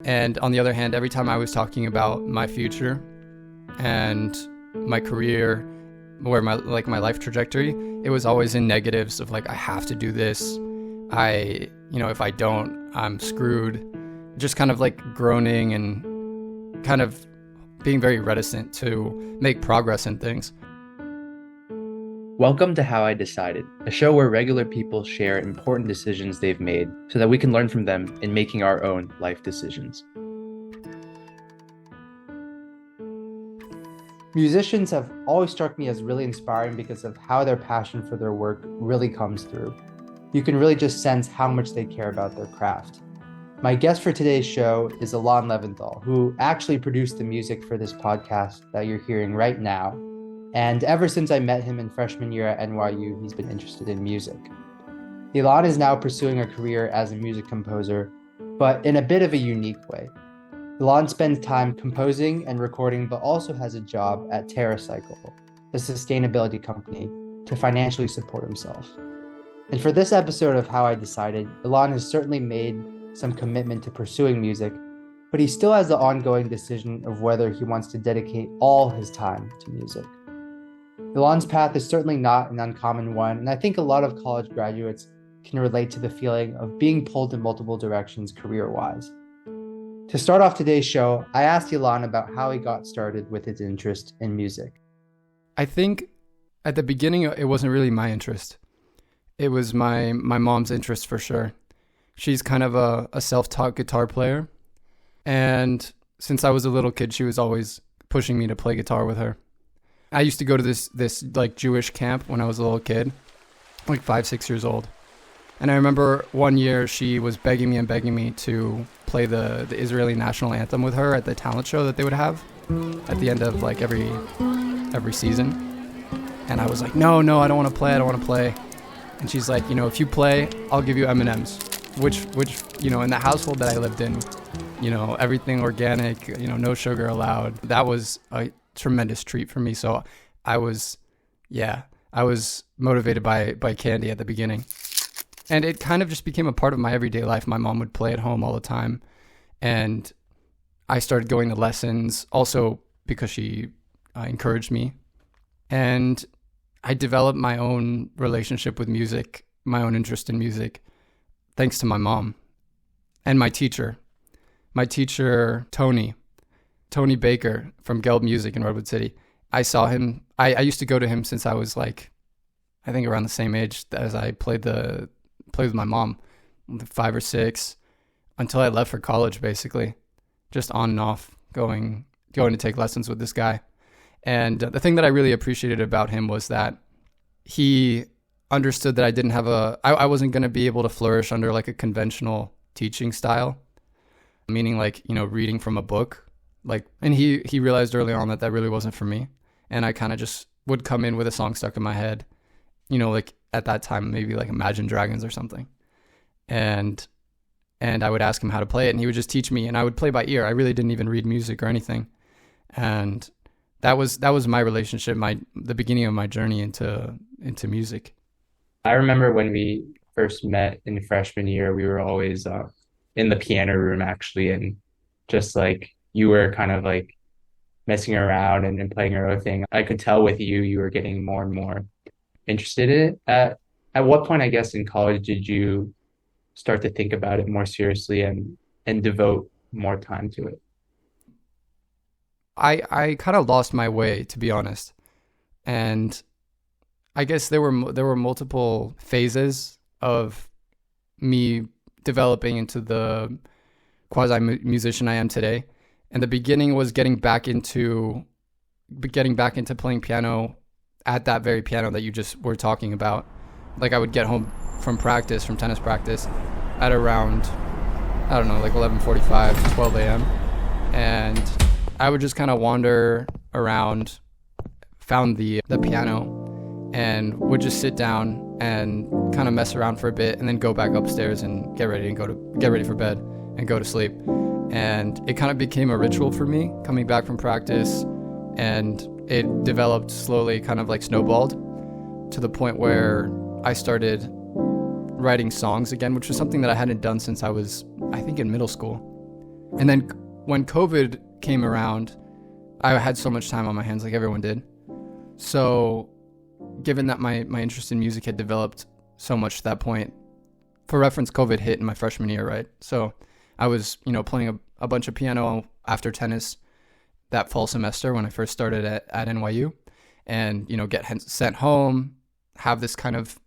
And on the other hand, every time I was talking about my future and my career or my life trajectory, it was always in negatives of like, I have to do this. If I don't, I'm screwed. Just kind of like groaning and kind of being very reticent to make progress in things. Welcome to How I Decided, a show where regular people share important decisions they've made so that we can learn from them in making our own life decisions. Musicians have always struck me as really inspiring because of how their passion for their work really comes through. You can really just sense how much they care about their craft. My guest for today's show is Ilan Leventhal, who actually produced the music for this podcast that you're hearing right now. And ever since I met him in freshman year at NYU, he's been interested in music. Ilan is now pursuing a career as a music composer, but in a bit of a unique way. Ilan spends time composing and recording, but also has a job at Terracycle, a sustainability company, to financially support himself. And for this episode of How I Decided, Ilan has certainly made some commitment to pursuing music, but he still has the ongoing decision of whether he wants to dedicate all his time to music. Ilan's path is certainly not an uncommon one, and I think a lot of college graduates can relate to the feeling of being pulled in multiple directions career-wise. To start off today's show, I asked Ilan about how he got started with his interest in music. I think at the beginning, it wasn't really my interest. It was my mom's interest for sure. She's kind of a self-taught guitar player, and since I was a little kid, she was always pushing me to play guitar with her. I used to go to this like Jewish camp when I was a little kid, like 5-6 years old. And I remember one year she was begging me to play the Israeli national anthem with her at the talent show that they would have at the end of like every season. And I was like, no, I don't want to play. And she's like, if you play, I'll give you M&Ms, which, in the household that I lived in, everything organic, no sugar allowed. That was a tremendous treat for me. So I was motivated by candy at the beginning. And it kind of just became a part of my everyday life. My mom would play at home all the time. And I started going to lessons also because she encouraged me. And I developed my own relationship with music, my own interest in music, thanks to my mom and my teacher. My teacher, Tony Baker from Gelb Music in Redwood City. I saw him. I used to go to him since I was like, I think around the same age as I played with my mom, 5 or 6, until I left for college, basically, just on and off, going to take lessons with this guy. And the thing that I really appreciated about him was that he understood that I didn't have I wasn't going to be able to flourish under like a conventional teaching style, meaning like, reading from a book. And he realized early on that really wasn't for me. And I kind of just would come in with a song stuck in my head, like at that time, maybe like Imagine Dragons or something. And I would ask him how to play it, and he would just teach me, and I would play by ear. I really didn't even read music or anything. And that was my relationship, the beginning of my journey into music. I remember when we first met in freshman year, we were always in the piano room actually, and just like you were kind of like messing around and playing your own thing. I could tell with you were getting more and more interested in it. At what point, I guess, in college did you start to think about it more seriously and devote more time to it? I kind of lost my way, to be honest. And I guess there were multiple phases of me developing into the quasi-musician I am today. And the beginning was getting back into playing piano at that very piano that you just were talking about. Like I would get home from tennis practice at around, I don't know, like 11:45, 12 a.m. And I would just kind of wander around, found the piano, and would just sit down and kind of mess around for a bit, and then go back upstairs and get ready for bed and go to sleep. And it kind of became a ritual for me coming back from practice, and it developed slowly, kind of like snowballed to the point where I started writing songs again, which was something that I hadn't done since I was, I think, in middle school. And then when COVID came around, I had so much time on my hands, like everyone did. So given that my interest in music had developed so much at that point, for reference, COVID hit in my freshman year, right? So I was, playing a bunch of piano after tennis that fall semester when I first started at NYU, and, get sent home, have this kind of,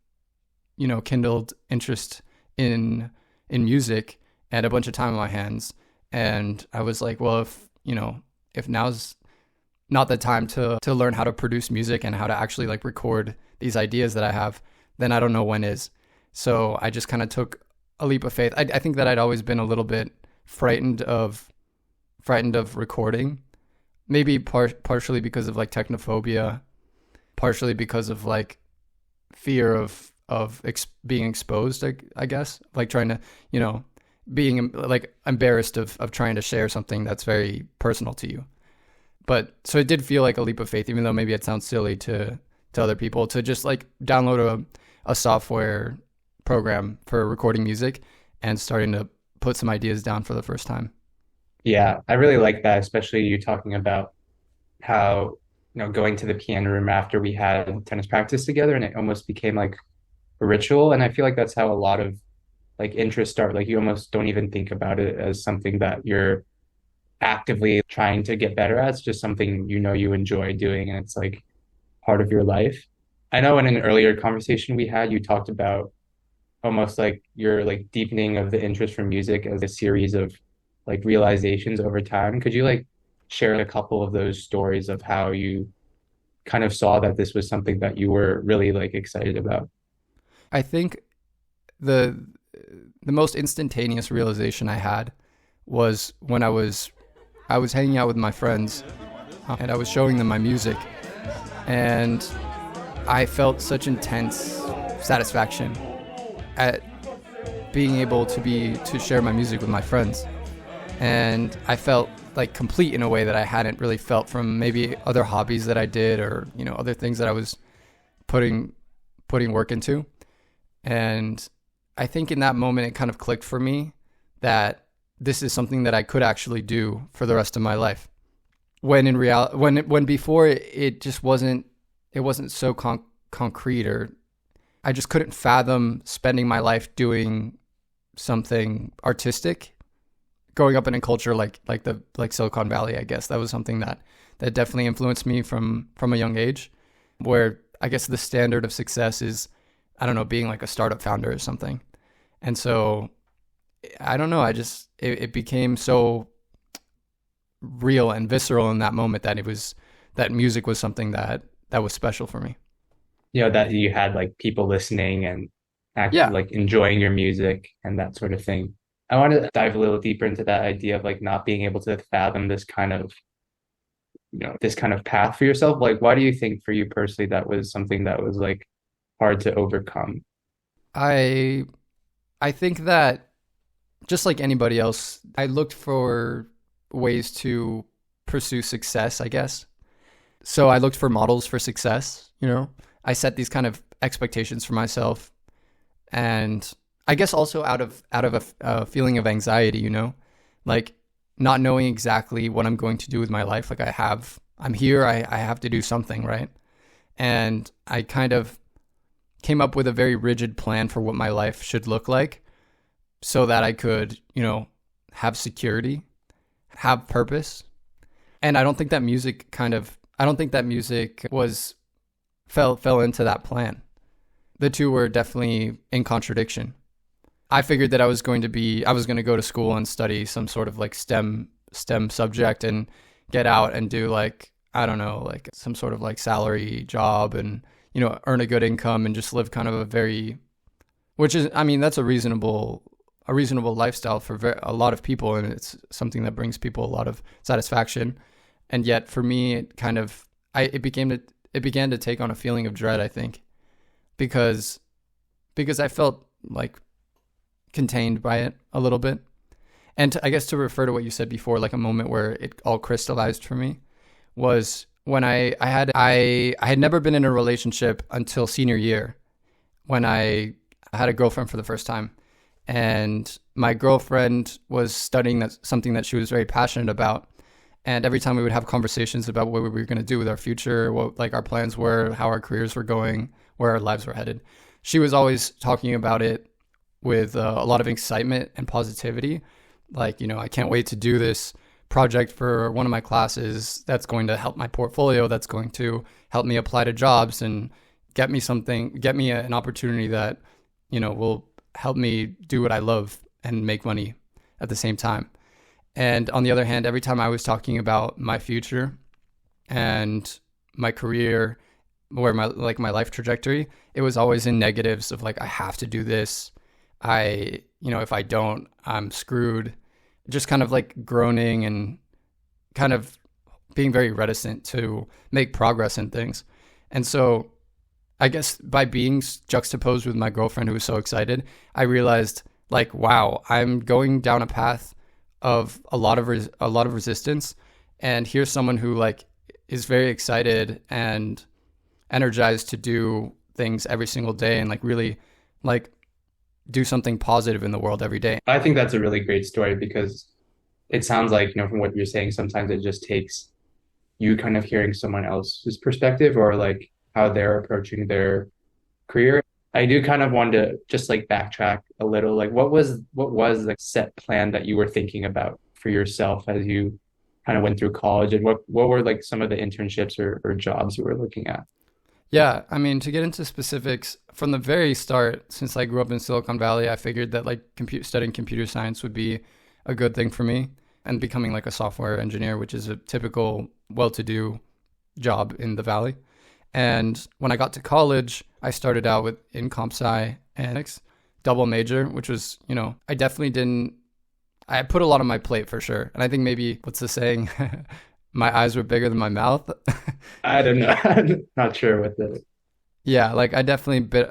kindled interest in music and a bunch of time on my hands. And I was like, well, if now's not the time to learn how to produce music and how to actually like record these ideas that I have, then I don't know when is. So I just kind of took a leap of faith. I think that I'd always been a little bit frightened of recording, maybe partially because of like technophobia, partially because of like fear of being exposed, I guess, like trying to, being like embarrassed of trying to share something that's very personal to you. But so it did feel like a leap of faith, even though maybe it sounds silly to other people, to just like download a software program for recording music and starting to put some ideas down for the first time. Yeah, I really like that, especially you talking about how, going to the piano room after we had tennis practice together, and it almost became like a ritual. And I feel like that's how a lot of like interests start. Like you almost don't even think about it as something that you're actively trying to get better at. It's just something you enjoy doing, and it's like part of your life. I know in an earlier conversation we had, you talked about almost like your like deepening of the interest from music as a series of like realizations over time. Could you like share a couple of those stories of how you kind of saw that this was something that you were really like excited about? I think the most instantaneous realization I had was when I was hanging out with my friends and I was showing them my music, and I felt such intense satisfaction at being able to share my music with my friends. And I felt like complete in a way that I hadn't really felt from maybe other hobbies that I did, or, other things that I was putting work into. And I think in that moment, it kind of clicked for me that this is something that I could actually do for the rest of my life. When in reality, when before it just wasn't so concrete, or I just couldn't fathom spending my life doing something artistic. Growing up in a culture like Silicon Valley, I guess that was something that definitely influenced me from a young age, where I guess the standard of success is, I don't know, being like a startup founder or something. And so I don't know, it became so real and visceral in that moment that music was something that was special for me. That you had like people listening and Yeah. like enjoying your music and that sort of thing. I want to dive a little deeper into that idea of like not being able to fathom this kind of, this kind of path for yourself. Like, why do you think for you personally that was something that was like hard to overcome? I think that just like anybody else, I looked for ways to pursue success, I guess. So I looked for models for success, I set these kind of expectations for myself, and I guess also out of a feeling of anxiety, like not knowing exactly what I'm going to do with my life. Like I'm here, I have to do something, right? And I kind of came up with a very rigid plan for what my life should look like so that I could, have security, have purpose. And I don't think that music was fell into that plan. The two were definitely in contradiction. I figured that I was going to go to school and study some sort of like STEM subject and get out and do like, I don't know, like some sort of like salary job and, earn a good income and just live kind of that's a reasonable lifestyle for a lot of people. And it's something that brings people a lot of satisfaction. And yet for me, it began to take on a feeling of dread, I think, because I felt like contained by it a little bit. And I guess to refer to what you said before, like a moment where it all crystallized for me was when I had never been in a relationship until senior year, when I had a girlfriend for the first time. and my girlfriend was studying something that she was very passionate about. And every time we would have conversations about what we were going to do with our future, what like our plans were, how our careers were going, where our lives were headed, she was always talking about it with a lot of excitement and positivity. Like, I can't wait to do this project for one of my classes that's going to help my portfolio, that's going to help me apply to jobs and get me an opportunity that, will help me do what I love and make money at the same time. And on the other hand, every time I was talking about my future and my career, where my life trajectory, it was always in negatives of like, I have to do this. If I don't, I'm screwed. Just kind of like groaning and kind of being very reticent to make progress in things. And so I guess by being juxtaposed with my girlfriend who was so excited, I realized like, wow, I'm going down a path of a lot of resistance, and here's someone who like is very excited and energized to do things every single day and like really like do something positive in the world every day. I think that's a really great story because it sounds like, from what you're saying, sometimes it just takes you kind of hearing someone else's perspective or like how they're approaching their career. I do kind of want to just like backtrack a little. Like what was the set plan that you were thinking about for yourself as you kind of went through college, and what were like some of the internships or jobs you were looking at? Yeah, I mean, to get into specifics, from the very start, since I grew up in Silicon Valley, I figured that like studying computer science would be a good thing for me, and becoming like a software engineer, which is a typical well-to-do job in the Valley. And when I got to college, I started out in comp sci and double major, which was, I put a lot on my plate for sure. And I think maybe, what's the saying? My eyes were bigger than my mouth. I don't know. I'm not sure what the... Yeah, like I definitely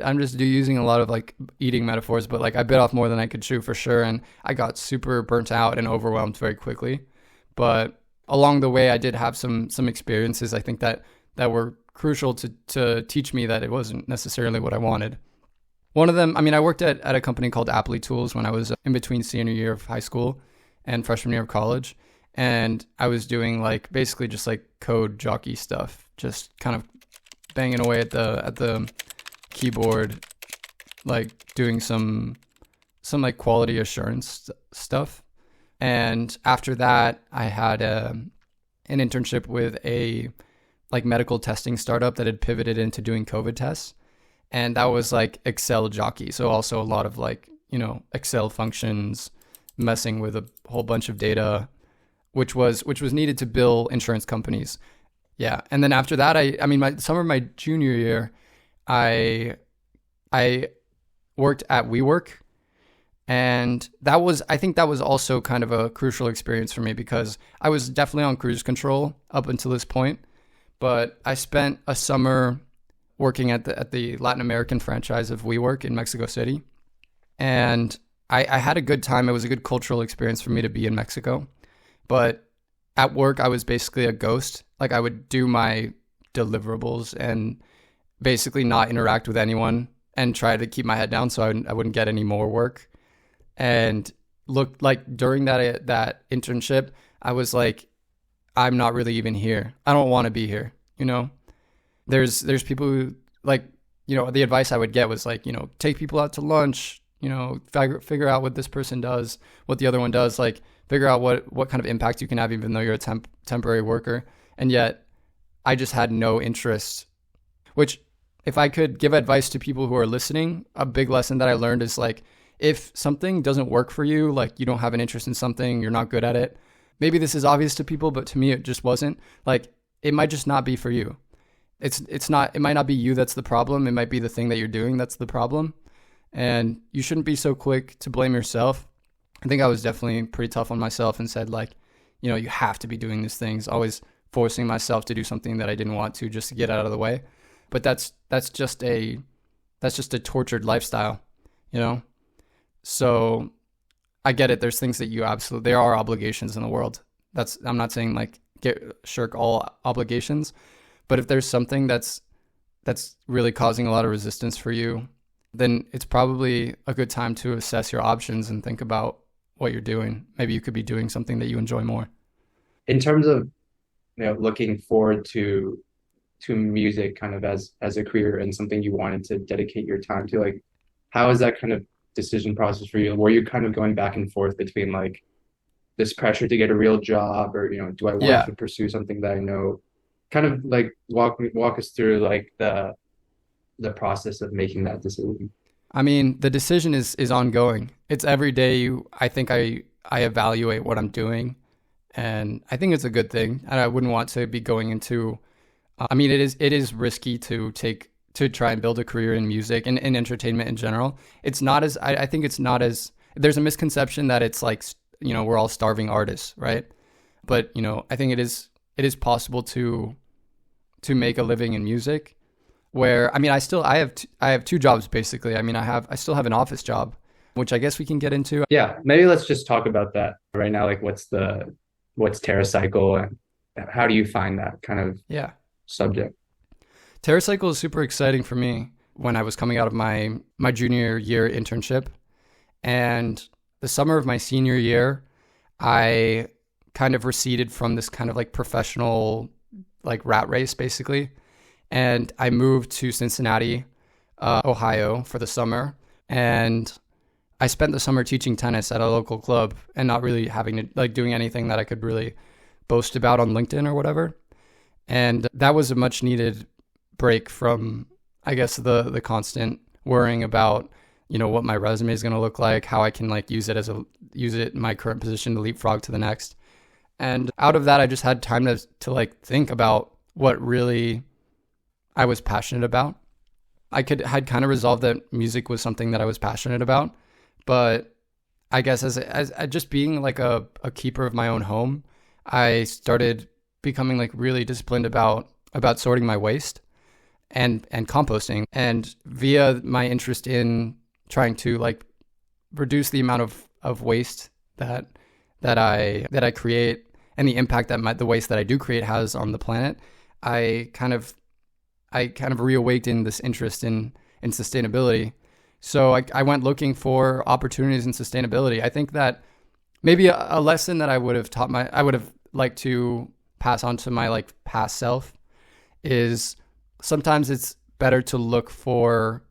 I'm just using a lot of like eating metaphors, but like I bit off more than I could chew for sure. And I got super burnt out and overwhelmed very quickly. But along the way, I did have some experiences, I think that were crucial to teach me that it wasn't necessarily what I wanted. One of them, I mean, I worked at a company called Appley Tools when I was in between senior year of high school and freshman year of college. And I was doing like basically just like code jockey stuff, just kind of banging away at the keyboard, like doing some like quality assurance stuff. And after that, I had an internship with a like medical testing startup that had pivoted into doing COVID tests. And that was like Excel jockey. So also a lot of like, Excel functions, messing with a whole bunch of data, which was needed to bill insurance companies. Yeah. And then after that, summer of my junior year, I worked at WeWork. And I think that was also kind of a crucial experience for me because I was definitely on cruise control up until this point. But I spent a summer working at the Latin American franchise of WeWork in Mexico City. And I had a good time. It was a good cultural experience for me to be in Mexico. But at work, I was basically a ghost. Like I would do my deliverables and basically not interact with anyone and try to keep my head down so I wouldn't get any more work. And looked like during that internship, I was like, I'm not really even here. I don't want to be here. There's people who like, the advice I would get was like, take people out to lunch, figure out what this person does, what the other one does, like figure out what kind of impact you can have, even though you're a temporary worker. And yet I just had no interest, which if I could give advice to people who are listening, a big lesson that I learned is like, if something doesn't work for you, like you don't have an interest in something, you're not good at it. Maybe this is obvious to people, but to me, it just wasn't. Like, it might just not be for you. It might not be you that's the problem. It might be the thing that you're doing that's the problem. And you shouldn't be so quick to blame yourself. I think I was definitely pretty tough on myself and said like, you have to be doing these things, always forcing myself to do something that I didn't want to just to get out of the way. But that's just a tortured lifestyle, So I get it. There's things that there are obligations in the world. I'm not saying like shirk all obligations, but if there's something that's really causing a lot of resistance for you, then it's probably a good time to assess your options and think about what you're doing. Maybe you could be doing something that you enjoy more. In terms of, looking forward to music kind of as a career and something you wanted to dedicate your time to, like, how is that kind of decision process for you? Were you kind of going back and forth between like this pressure to get a real job, or do I want Yeah. to pursue something that I know? Kind of like walk us through like the process of making that decision. I mean, the decision is ongoing. It's every day I think I evaluate what I'm doing, and I think it's a good thing. And I wouldn't want to be going into I mean, it is risky to try and build a career in music and in entertainment in general. It's not as I think it's not as there's a misconception that it's like we're all starving artists, right? But I think it is possible to make a living in music. Where I mean, I have two jobs basically. I mean, I still have an office job, which I guess we can get into. Yeah, maybe let's just talk about that right now. Like, what's Terracycle, and how do you find that kind of Yeah. subject? Terracycle is super exciting for me when I was coming out of my junior year internship. And the summer of my senior year, I kind of receded from this kind of like professional like rat race basically. And I moved to Cincinnati, Ohio for the summer. And I spent the summer teaching tennis at a local club and not really having to like doing anything that I could really boast about on LinkedIn or whatever. And that was a much needed break from, I guess, the constant worrying about, what my resume is going to look like, how I can like use it in my current position to leapfrog to the next. And out of that, I just had time to like think about what really I was passionate about. Had kind of resolved that music was something that I was passionate about, but I guess as just being like a keeper of my own home, I started becoming like really disciplined about sorting my waste and composting. And via my interest in trying to like reduce the amount of waste that I create and the impact that the waste that I do create has on the planet, I kind of reawakened this interest in sustainability. So I went looking for opportunities in sustainability. I think that maybe a lesson that I would have liked to pass on to my like past self is sometimes it's better to look for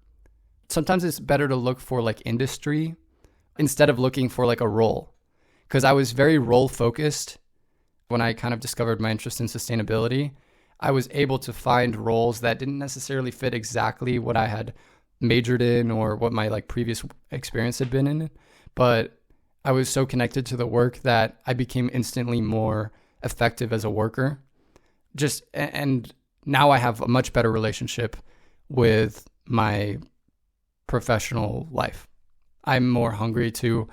like industry instead of looking for like a role. Because I was very role focused when I kind of discovered my interest in sustainability. I was able to find roles that didn't necessarily fit exactly what I had majored in or what my like previous experience had been in, but I was so connected to the work that I became instantly more effective as a worker. And now I have a much better relationship with my professional life. I'm more hungry to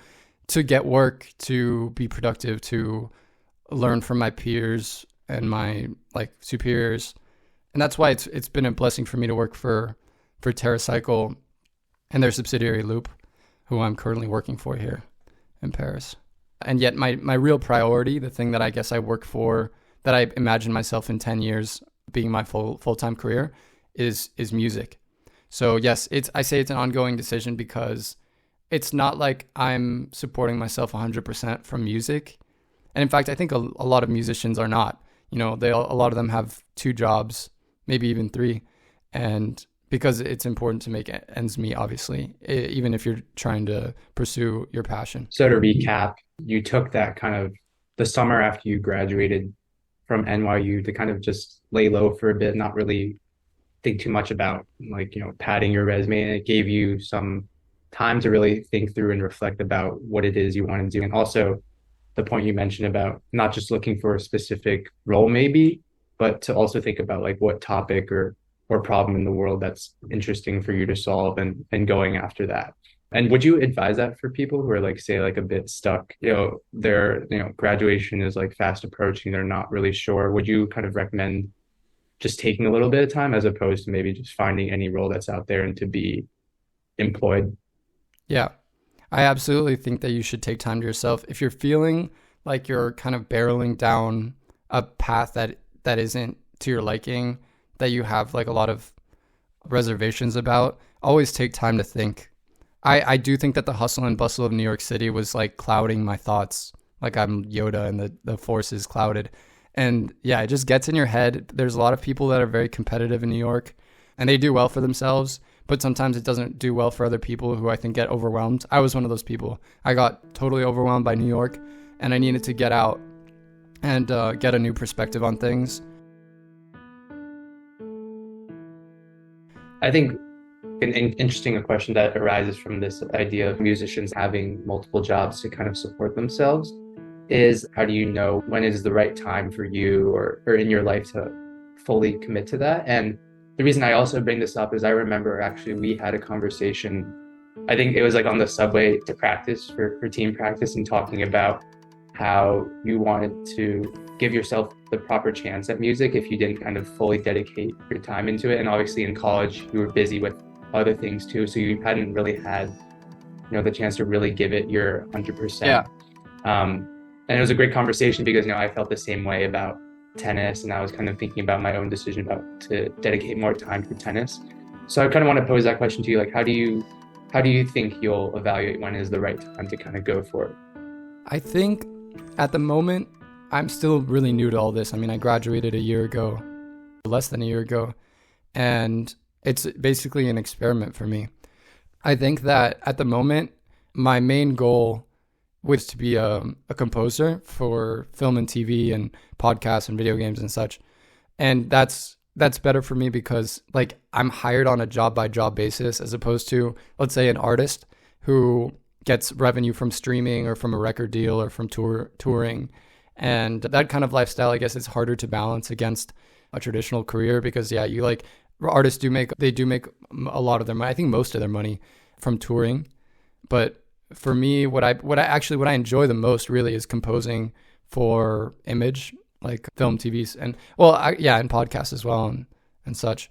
get work, to be productive, to learn from my peers and my like superiors. And that's why it's been a blessing for me to work for Terracycle and their subsidiary Loop, who I'm currently working for here in Paris. And yet my real priority, the thing that I guess I work for, that I imagine myself in 10 years being my full-time career is music. So yes, I say it's an ongoing decision because it's not like I'm supporting myself 100% from music. And in fact, I think a lot of musicians are not. A lot of them have two jobs, maybe even three. And because it's important to make ends meet, obviously, even if you're trying to pursue your passion. So to recap, you took that kind of the summer after you graduated from NYU to kind of just lay low for a bit, not really think too much about like, padding your resume. And it gave you some time to really think through and reflect about what it is you want to do. And also the point you mentioned about not just looking for a specific role maybe, but to also think about like what topic or problem in the world that's interesting for you to solve and going after that. And would you advise that for people who are like, say, like a bit stuck, their, graduation is like fast approaching, they're not really sure. Would you kind of recommend just taking a little bit of time as opposed to maybe just finding any role that's out there and to be employed? Yeah, I absolutely think that you should take time to yourself. If you're feeling like you're kind of barreling down a path that isn't to your liking, that you have like a lot of reservations about, always take time to think. I do think that the hustle and bustle of New York City was like clouding my thoughts. Like I'm Yoda and the force is clouded. And yeah, it just gets in your head. There's a lot of people that are very competitive in New York and they do well for themselves, but sometimes it doesn't do well for other people who I think get overwhelmed. I was one of those people. I got totally overwhelmed by New York and I needed to get out and get a new perspective on things. I think an interesting question that arises from this idea of musicians having multiple jobs to kind of support themselves is, how do you know when is the right time for you or in your life to fully commit to that? And the reason I also bring this up is I remember actually we had a conversation, I think it was like on the subway to practice for team practice, and talking about how you wanted to give yourself the proper chance at music if you didn't kind of fully dedicate your time into it. And obviously in college you were busy with other things too, so you hadn't really had, you know, the chance to really give it your 100%. Yeah. And it was a great conversation because, you know, I felt the same way about tennis, and I was kind of thinking about my own decision about to dedicate more time for tennis. So I kind of want to pose that question to you, like how do you think you'll evaluate when is the right time to kind of go for it? I think at the moment, I'm still really new to all this. I mean, I graduated a year ago, less than a year ago, and it's basically an experiment for me. I think that at the moment, my main goal was to be a composer for film and TV and podcasts and video games and such. And that's better for me because like I'm hired on a job by job basis, as opposed to, let's say, an artist who gets revenue from streaming or from a record deal or from touring. And that kind of lifestyle, I guess, is harder to balance against a traditional career because, yeah, you like artists do make a lot of their money. I think most of their money from touring. But for me, what I enjoy the most really is composing for image, like film, TVs, and and podcasts as well and such.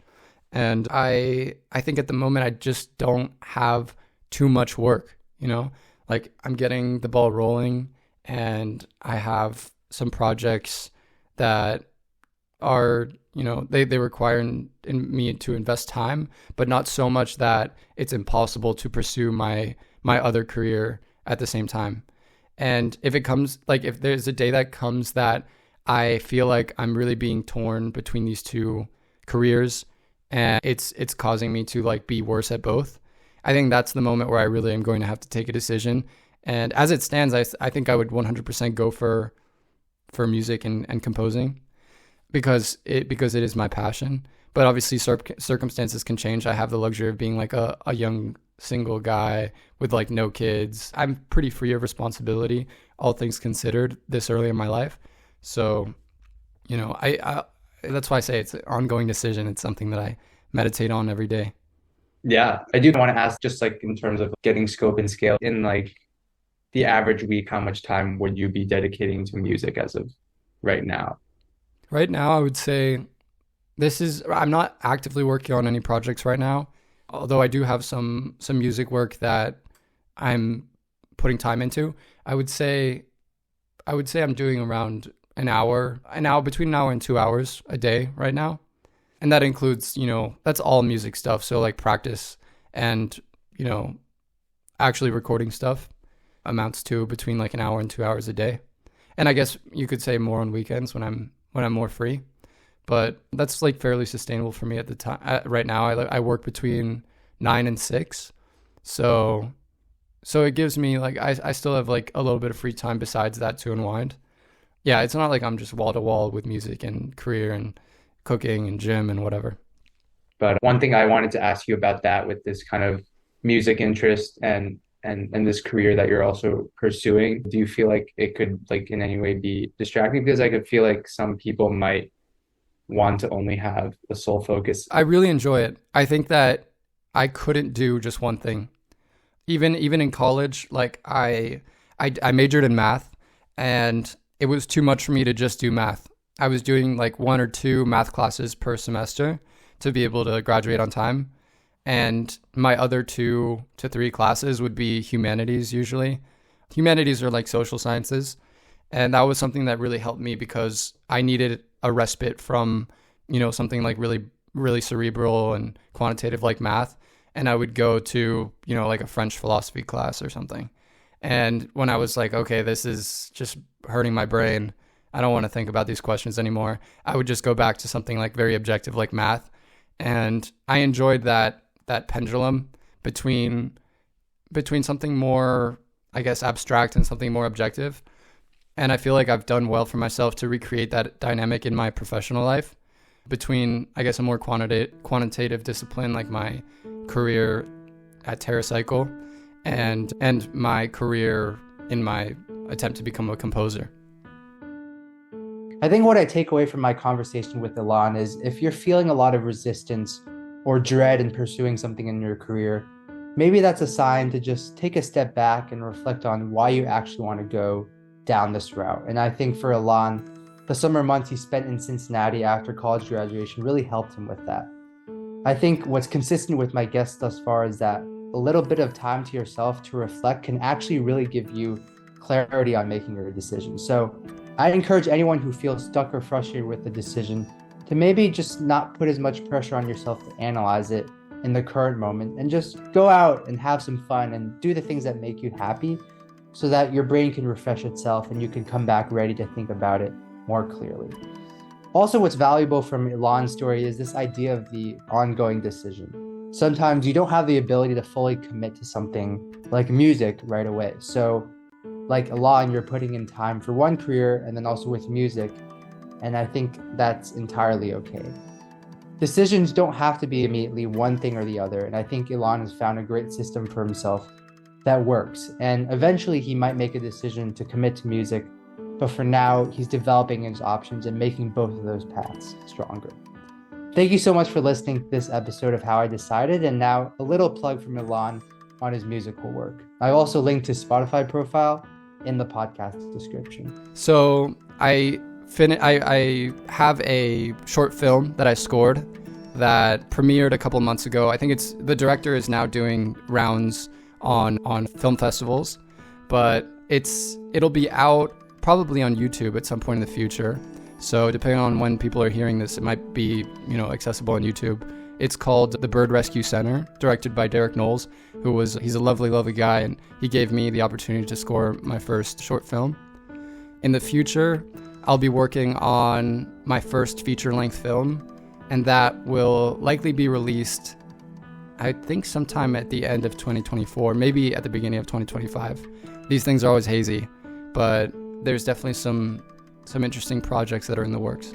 And I think at the moment I just don't have too much work, you know, like I'm getting the ball rolling and I have some projects that are, you know, they require in me to invest time, but not so much that it's impossible to pursue my other career at the same time. And if it comes, like if there's a day that comes that I feel like I'm really being torn between these two careers and it's causing me to like be worse at both, I think that's the moment where I really am going to have to take a decision. And as it stands, I think I would 100% go for music and composing because it is my passion. But obviously circumstances can change. I have the luxury of being like a young single guy with like no kids. I'm pretty free of responsibility, all things considered, this early in my life. So, you know, I that's why I say it's an ongoing decision. It's something that I meditate on every day. Yeah, I do want to ask, just like in terms of getting scope and scale, in like the average week, how much time would you be dedicating to music as of right now? Right now, I would say I'm not actively working on any projects right now, although I do have some music work that I'm putting time into. I would say I'm doing around between an hour and 2 hours a day right now. And that includes, you know, that's all music stuff. So like practice and, you know, actually recording stuff amounts to between like an hour and 2 hours a day. And I guess you could say more on weekends when I'm more free. But that's like fairly sustainable for me at the time. Right now, I work between 9 and 6. So it gives me like, I still have like a little bit of free time besides that to unwind. Yeah, it's not like I'm just wall to wall with music and career and cooking and gym and whatever. But one thing I wanted to ask you about that with this kind of music interest and this career that you're also pursuing, do you feel like it could like in any way be distracting? Because I could feel like some people might want to only have a sole focus. I really enjoy it. I think that I couldn't do just one thing. Even in college, like I majored in math and it was too much for me to just do math. I was doing like 1 or 2 math classes per semester to be able to graduate on time. And my other 2 to 3 classes would be humanities usually. Humanities are like social sciences. And that was something that really helped me because I needed a respite from, you know, something like really, really cerebral and quantitative like math. and I would go to, like a French philosophy class or something. And when I was like, okay, this is just hurting my brain, I don't want to think about these questions anymore, I would just go back to something like very objective, like math. And I enjoyed that pendulum between something more, I guess, abstract and something more objective. And I feel like I've done well for myself to recreate that dynamic in my professional life between, I guess, a more quantitative discipline like my career at Terracycle and my career in my attempt to become a composer. I think what I take away from my conversation with Ilan is if you're feeling a lot of resistance or dread in pursuing something in your career, maybe that's a sign to just take a step back and reflect on why you actually want to go down this route. And I think for Ilan, the summer months he spent in Cincinnati after college graduation really helped him with that. I think what's consistent with my guests thus far is that a little bit of time to yourself to reflect can actually really give you clarity on making your decision. So I encourage anyone who feels stuck or frustrated with the decision to maybe just not put as much pressure on yourself to analyze it in the current moment and just go out and have some fun and do the things that make you happy so that your brain can refresh itself and you can come back ready to think about it more clearly. Also, what's valuable from Ilan's story is this idea of the ongoing decision. Sometimes you don't have the ability to fully commit to something like music right away. So like Ilan, you're putting in time for one career and then also with music. And I think that's entirely okay. Decisions don't have to be immediately one thing or the other. And I think Ilan has found a great system for himself that works. And eventually he might make a decision to commit to music. But for now, he's developing his options and making both of those paths stronger. Thank you so much for listening to this episode of How I Decided. And now a little plug from Ilan on his musical work. I also linked his Spotify profile in the podcast description. So I have a short film that I scored that premiered a couple months ago. I think the director is now doing rounds on film festivals, but it'll be out probably on YouTube at some point in the future. So depending on when people are hearing this, it might be, accessible on YouTube. It's called The Bird Rescue Center, directed by Derek Knowles, he's a lovely, lovely guy, and he gave me the opportunity to score my first short film. In the future, I'll be working on my first feature-length film, and that will likely be released, I think, sometime at the end of 2024, maybe at the beginning of 2025. These things are always hazy, but there's definitely some interesting projects that are in the works.